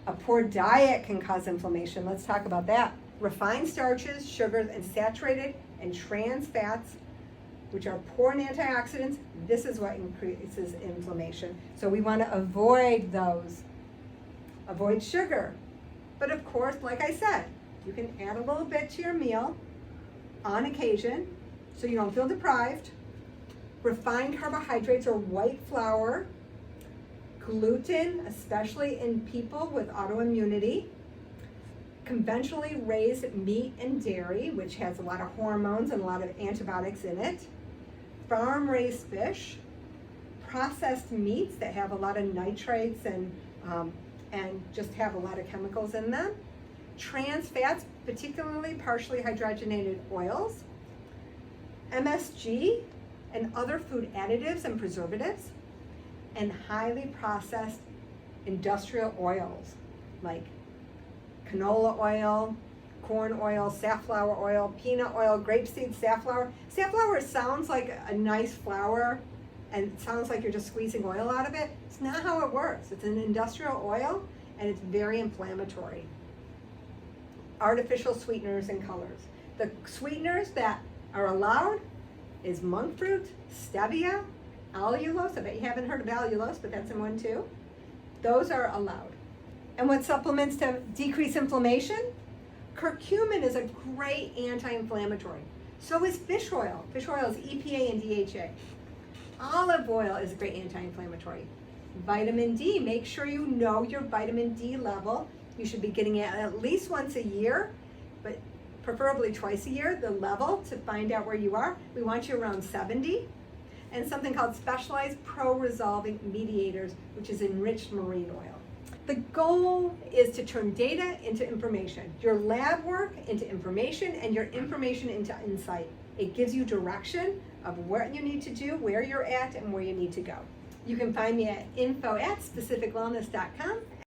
A poor diet can cause inflammation. Let's talk about that. Refined starches, sugars, and saturated and trans fats, which are poor in antioxidants, this is what increases inflammation. So we want to avoid those. Avoid sugar. But of course, like I said, you can add a little bit to your meal on occasion so you don't feel deprived. Refined carbohydrates or white flour, gluten, especially in people with autoimmunity, conventionally raised meat and dairy, which has a lot of hormones and a lot of antibiotics in it, farm-raised fish, processed meats that have a lot of nitrates and just have a lot of chemicals in them, trans fats, particularly partially hydrogenated oils, MSG and other food additives and preservatives, and highly processed industrial oils like canola oil, corn oil, safflower oil, peanut oil, grapeseed safflower. Safflower sounds like a nice flour and it sounds like you're just squeezing oil out of it. It's not how it works. It's an industrial oil and it's very inflammatory. Artificial sweeteners and colors. The sweeteners that are allowed is monk fruit, stevia, allulose. I bet you haven't heard of allulose, but that's in one too. Those are allowed. And what supplements to decrease inflammation? Curcumin is a great anti-inflammatory. So is fish oil. Fish oil is EPA and DHA. Olive oil is a great anti-inflammatory. Vitamin D, make sure you know your vitamin D level. You should be getting it at least once a year, but preferably twice a year, the level to find out where you are. We want you around 70. And something called specialized pro-resolving mediators, which is enriched marine oil. The goal is to turn data into information, your lab work into information, and your information into insight. It gives you direction of what you need to do, where you're at, and where you need to go. You can find me at info@specificwellness.com.